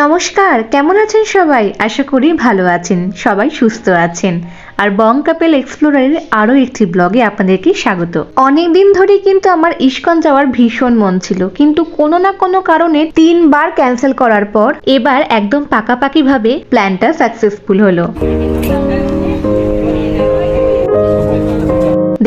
নমস্কার, কেমন আছেন সবাই? আশা করি ভালো আছেন, সবাই সুস্থ আছেন। আর বং কাপেল এক্সপ্লোরারের আরও একটি ব্লগে আপনাদেরকে স্বাগত। অনেকদিন ধরেই কিন্তু আমার ইস্কন যাওয়ার ভীষণ মন ছিল, কিন্তু কোনো না কোনো কারণে 3বার ক্যান্সেল করার পর এবার একদম পাকাপাকিভাবে প্ল্যানটা সাকসেসফুল হলো।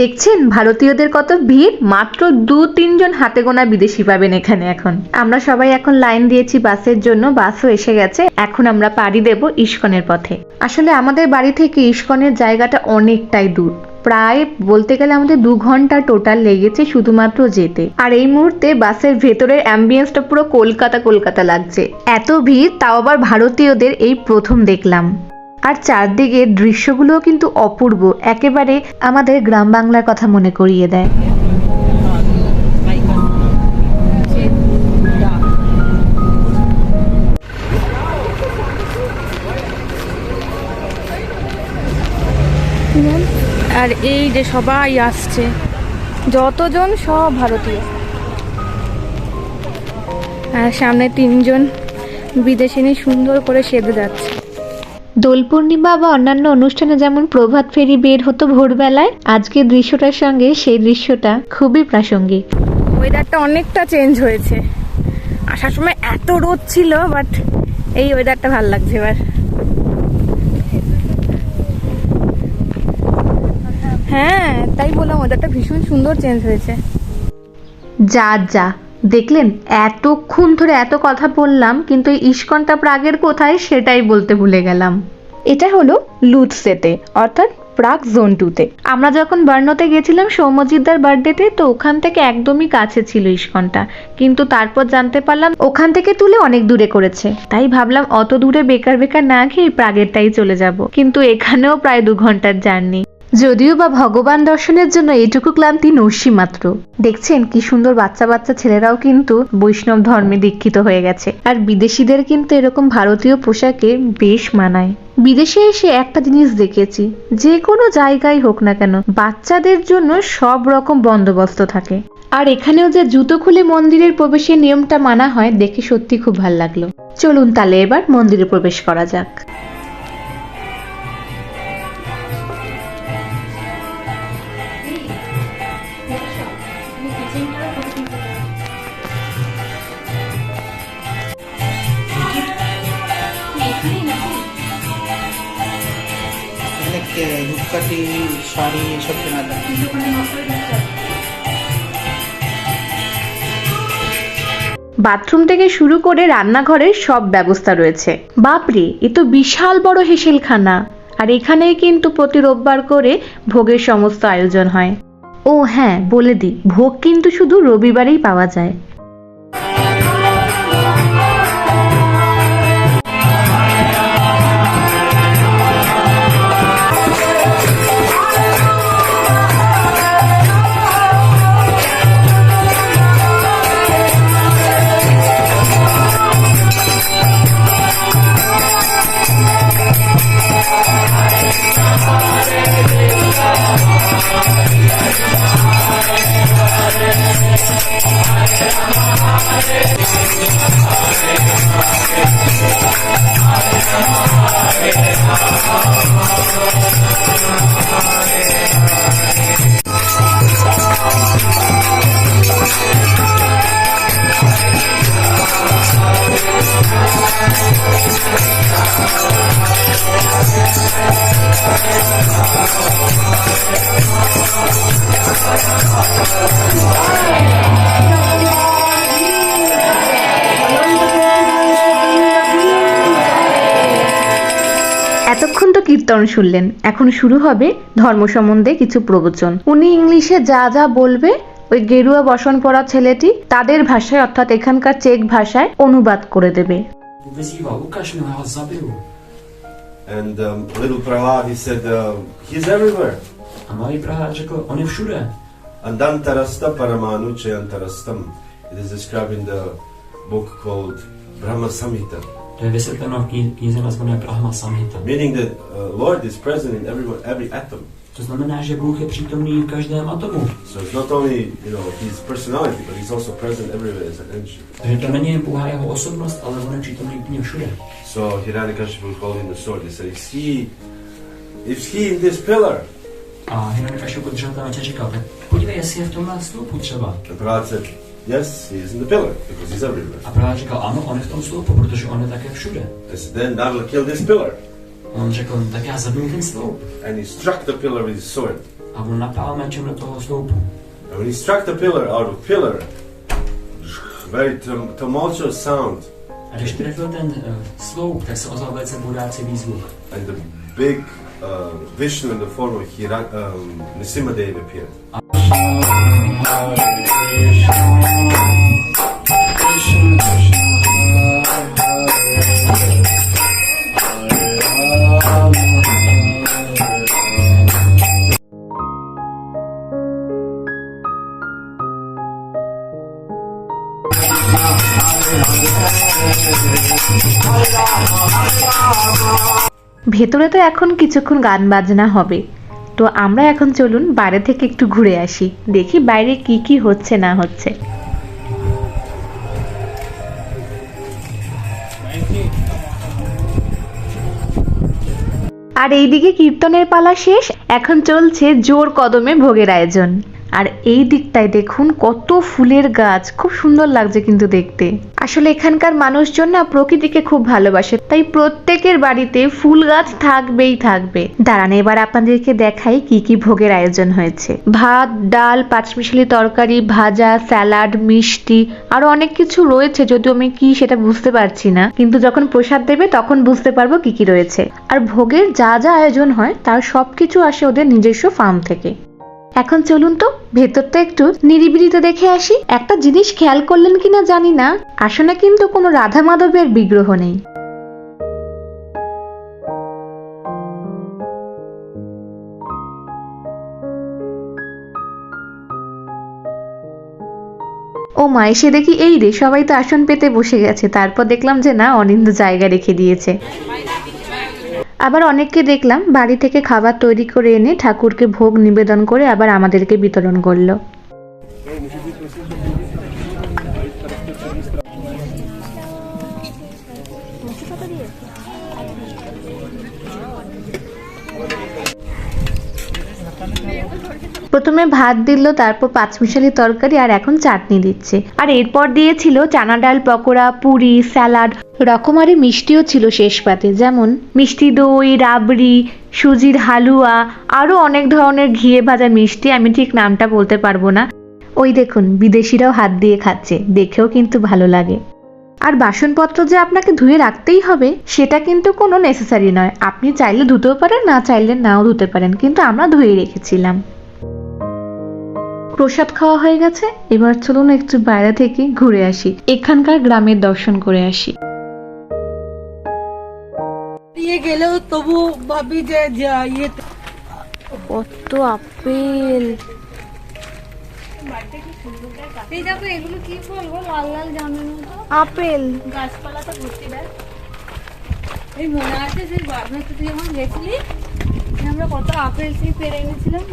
দেখছেন ভারতীয়দের কত ভিড়, মাত্র 2-3 জন হাতে গোনা বিদেশি পাবেন এখানে। এখন আমরা সবাই এখন লাইন দিয়েছি বাসের জন্য, বাসও এসে গেছে। এখন আমরা পাড়ি দেব ইস্কনের পথে। আসলে আমাদের বাড়ি থেকে ইস্কনের জায়গাটা অনেকটাই দূর, প্রায় বলতে গেলে আমাদের 2 ঘন্টা টোটাল লেগেছে শুধুমাত্র যেতে। আর এই মুহূর্তে বাসের ভেতরের অ্যাম্বিয়েন্সটা পুরো কলকাতা কলকাতা লাগছে, এত ভিড়, তাও আবার ভারতীয়দের এই প্রথম দেখলাম। আর চারদিকে দৃশ্যগুলোও কিন্তু অপূর্ব, একেবারে আমাদের গ্রাম বাংলার কথা মনে করিয়ে দেয়। আর এই যে সবাই আসছে, যতজন সব ভারতীয়। আর সামনে 3 জন বিদেশিনী সুন্দর করে সেজে যাচ্ছে। দোল পূর্ণিমা বা অন্যান্য অনুষ্ঠানে যেমন প্রভাত ফেরি বের হতো ভোরবেলায়, আজকের দৃশ্যটার সঙ্গে সেই দৃশ্যটা খুবই প্রাসঙ্গিক। ওয়েদারটা অনেকটা চেঞ্জ হয়েছে, আসার সময় এত রোদ ছিল, বাট এই ওয়েদারটা ভালো লাগছে এবার। হ্যাঁ, তাই বললাম, ওয়েদারটা ভীষণ সুন্দর চেঞ্জ হয়েছে। যা দেখলেন, এতক্ষণ ধরে এত কথা বললাম, কিন্তু এই ইস্কনটা প্রাগের কোথায় সেটাই বলতে ভুলে গেলাম। এটা হলো লুৎসেতে, অর্থাৎ প্রাগ জোন 2-তে। আমরা যখন বার্নোতে গেছিলাম সৌম্যজিৎদার বার্থডেতে, তো ওখান থেকে একদমই কাছে ছিল ইস্কনটা, কিন্তু তারপর জানতে পারলাম ওখান থেকে তুলে অনেক দূরে করেছে। তাই ভাবলাম অত দূরে বেকার না খেয়ে প্রাগেরটাই চলে যাব, কিন্তু এখানেও প্রায় 2 ঘন্টার জার্নি। যদিও বা ভগবান দর্শনের জন্য এইটুকু ক্লান্তি নস্যি মাত্র। দেখছেন কি সুন্দর বাচ্চা ছেলেরাও কিন্তু বৈষ্ণব ধর্মে দীক্ষিত হয়ে গেছে। আর বিদেশিদের কিন্তু এরকম ভারতীয় পোশাকে বেশ মানায়। বিদেশে এসে একটা জিনিস দেখেছি, যে কোনো জায়গায় হোক না কেন বাচ্চাদের জন্য সব রকম বন্দোবস্ত থাকে। আর এখানেও যে জুতো খুলে মন্দিরের প্রবেশের নিয়মটা মানা হয়, দেখে সত্যি খুব ভালো লাগলো। চলুন তাহলে এবার মন্দিরে প্রবেশ করা যাক। ধূপকাঠি, শাড়ি এসব কেনা যায়। বাথরুম থেকে শুরু করে রান্নাঘরের সব ব্যবস্থা রয়েছে। বাপরে, এ তো বিশাল বড় হেসেলখানা। আর এখানেই কিন্তু প্রতি রোববার করে ভোগের সমস্ত আয়োজন হয়। ও হ্যাঁ, বলে দিই, ভোগ কিন্তু শুধু রবিবারেই পাওয়া যায়। এতক্ষণ তো কীর্তন শুনলেন, এখন শুরু হবে ধর্ম সম্বন্ধে কিছু প্রবচন। উনি ইংলিশে যা যা বলবে, ওই গেরুয়া বসন পরা ছেলেটি তাদের ভাষায়, অর্থাৎ এখানকার চেক ভাষায় অনুবাদ করে দেবে। And little Prahlad, he said, he's everywhere. Andantarasta paramanuche antarastam. It is described in the book called Brahma Samhita. Vysvětleno v knize nazvané Brahma Samhita. Meaning that Lord is present in every atom. To znamená, že Bůh je přítomný v každém atomu. So it's not only, his personality, but he's also present everywhere as an energy. Takže to není jen pouhá jeho osobnost, ale on je přítomný úplně všude. So Hiranyakashipu holding the sword, he said, is he in this pillar? A Hiranyakashipu držel ten meč a říkal, tak podívej, jestli je v tomhle stoupu třeba. And Prahlad said, yes, he is in the pillar, because he's everywhere. A Prahlad říkal, ano, on je v tom stoupu, protože on je také všude. He said, then I will kill this pillar. A on řekl, tak já zabiju ten sloup. And he struck the pillar with his sword. A on napál mečem do toho sloupu. And when he struck the pillar out of pillar, very tumultuous sound. A když trefil ten sloup, tak se ozval velice burácivý zvuk. And the big Vishnu in the form of Nrsimhadev appeared. ভেতরে তো এখন কিছুক্ষণ গান বাজনা হবে, তো আমরা এখন চলুন বাইরে থেকে একটু ঘুরে আসি, দেখি বাইরে কি কি হচ্ছে না হচ্ছে। আর এইদিকে কীর্তনের পালা শেষ, এখন চলছে জোর কদমে ভোগের আয়োজন। আর এই দিকটায় দেখুন কত ফুলের গাছ, খুব সুন্দর লাগছে কিন্তু দেখতে। আসলে এখানকার মানুষজন না প্রকৃতিকে খুব ভালোবাসে, তাই প্রত্যেকের বাড়িতে ফুল গাছ থাকবেই থাকবে। দাঁড়ান এবার আপনাদেরকে দেখাই কি কি ভোগের আয়োজন হয়েছে। ভাত, ডাল, পাঁচমিশালি তরকারি, ভাজা, স্যালাড, মিষ্টি, আরো অনেক কিছু রয়েছে, যদিও আমি কি সেটা বুঝতে পারছি না, কিন্তু যখন প্রসাদ দেবে তখন বুঝতে পারবো কি কি রয়েছে। আর ভোগের যা যা আয়োজন হয় তার সবকিছু আসে ওদের নিজস্ব ফার্ম থেকে। এখন চলুন তো ভেতরটা একটু নিরিবিলিতে দেখে আসি। একটা জিনিস খেয়াল করলেন কিনা জানি না, আসলে কিন্তু কোনো রাধা মাধবের বিগ্রহ নেই। ও মা, এসে দেখি এই রে, সবাই তো আসন পেতে বসে গেছে। তারপর দেখলাম যে না, অনিন্দ জায়গা রেখে দিয়েছে। আবার অনেককে দেখলাম বাড়ি থেকে খাবার তৈরি করে এনে ঠাকুরকে ভোগ নিবেদন করে আবার আমাদেরকে বিতরণ করলো। প্রথমে ভাত দিল, তারপর পাঁচমিশালি তরকারি, আর এখন চাটনি দিচ্ছে। আর এরপর দিয়েছিল চানা ডাল, পকোড়া, পুরি, স্যালাড, রকমারি মিষ্টিও ছিল শেষ পাতে, যেমন মিষ্টি দই, রাবড়ি, সুজির হালুয়া, আরো অনেক ধরনের ঘিয়ে ভাজা মিষ্টি, আমি ঠিক নামটা বলতে পারবো না। ওই দেখুন বিদেশিরাও হাত দিয়ে খাচ্ছে, দেখেও কিন্তু ভালো লাগে। আর বাসনপত্র যে আপনাকে ধুয়ে রাখতেই হবে সেটা কিন্তু কোনো নেসেসারি নয়, আপনি চাইলে ধুতেও পারেন, না চাইলে নাও ধুতে পারেন, কিন্তু আমরা ধুয়ে রেখেছিলাম। প্রসাদ খাওয়া হয়ে গেছে, এবার চলুন একটু বাইরে থেকে ঘুরে আসি, এখানকার গ্রামের দর্শন করে আসি। গেলেও তবু ভাবি যে কত আপেল, এই দেখো এগুলো কি বলবো, লাল লাল জামের মতো আপেল গাছপালা তো ভর্তি। দেখ এই মনে আছে সেই বাগনাতে তুই যখন গেছিলি, আমরা কত আপেল সেই পেরে এনেছিলাম।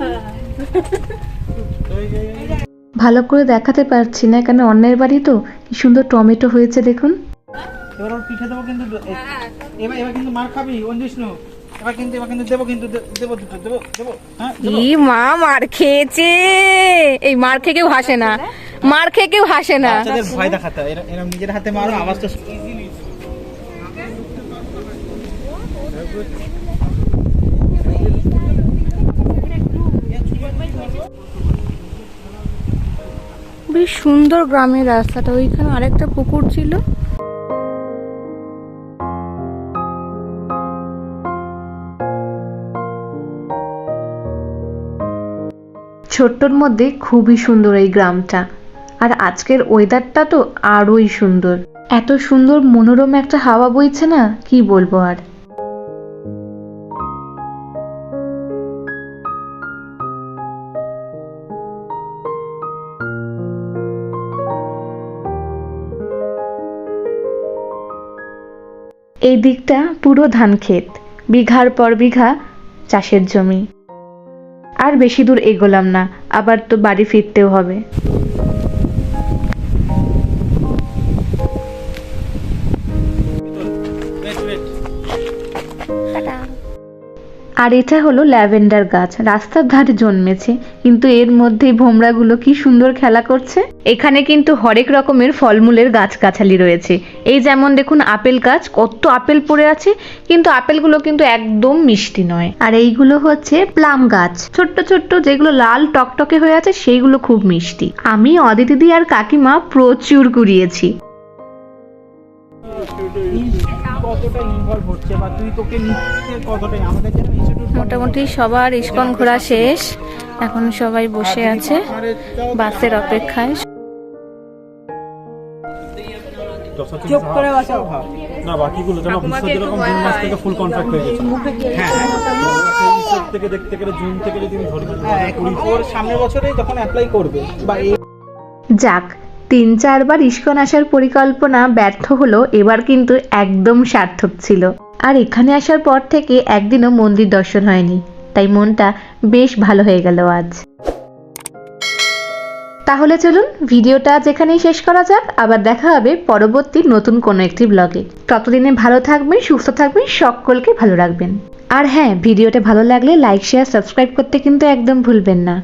ভালো করে দেখাতে পারছি না, কেন অন্যের বাড়ি তো। কি সুন্দর টমেটো হয়েছে দেখুন। এবার ওর পিঠে দেবো কিন্তু, এবার কিন্তু মার খাবি অঞ্জিষ্ণু, এবার কিন্তু দেবো, কিন্তু দেবো দুটো, দেবো হ্যাঁ। ই মা, মার খেয়েছে, এই মার খেয়ে কেউ হাসে না, মার খেয়ে কেউ হাসে না। বাচ্চাদের ভয় দেখাতে হয়, এরকম নিজের হাতে মারো, আওয়াজটা ইজিলি। বেশ সুন্দর গ্রামের রাস্তাটা, ওইখানে আরেকটা পুকুর ছিল। ছোট্টর মধ্যে খুবই সুন্দর এই গ্রামটা, আর আজকের ওয়েদারটা তো আরোই সুন্দর। এত সুন্দর মনোরম একটা হাওয়া বইছে না, কি বলবো আর। এই দিকটা পুরো ধান ক্ষেত, বিঘার পর বিঘা চাষের জমি। আর বেশি দূর এগোলাম না, আবার তো বাড়ি ফিরতেও হবে। আর এটা হলো ল্যাভেন্ডার গাছ, রাস্তার ধারে জন্মেছে, কিন্তু এর মধ্যেই ভোমরাগুলো কি সুন্দর খেলা করছে। এখানে কিন্তু হরেক রকমের ফলমূলের গাছগাছালি রয়েছে। এই যেমন দেখুন আপেল গাছ, কত আপেল পড়ে আছে, কিন্তু আপেলগুলো কিন্তু একদম মিষ্টি নয়। আর এইগুলো হচ্ছে প্লাম গাছ, ছোট্ট ছোট্ট যেগুলো লাল টকটকে হয়ে আছে সেইগুলো খুব মিষ্টি। আমি অদিতিদি আর কাকিমা প্রচুর কুড়িয়েছি। কতটা ইনভলভ হচ্ছে বা তুই তোকে নিতে কতটা আমাদের যেন ইনস্টিটিউট মোটামুটি সবার ইস্কন ঘোরা শেষ, এখন সবাই বসে আছে বাসের অপেক্ষায়। চুপ করে বসো। না বাকিগুলো যেন অফিসে যেরকম জুন মাস থেকে ফুল কন্ট্রাক্ট হয়ে গেছে। হ্যাঁ সেই থেকে দেখতে গেলে জুন থেকে যদি আমি ধরি ওর সামনের বছরেই তখন অ্যাপ্লাই করবে বা যাক, 3-4 বার ইস্কন আসার পরিকল্পনা ব্যর্থ হলো, এবার কিন্তু একদম সার্থক ছিল। আর এখানে আসার পর থেকে একদিনও মন্দির দর্শন হয়নি, তাই মনটা বেশ ভালো হয়ে গেল আজ। তাহলে চলুন ভিডিওটা যেখানেই শেষ করা যাক, আবার দেখা হবে পরবর্তী নতুন কোনো একটি ব্লগে। ততদিনে ভালো থাকবেন, সুস্থ থাকবেন, সকলকে ভালো রাখবেন। আর হ্যাঁ, ভিডিওটা ভালো লাগলে লাইক, শেয়ার, সাবস্ক্রাইব করতে কিন্তু একদম ভুলবেন না।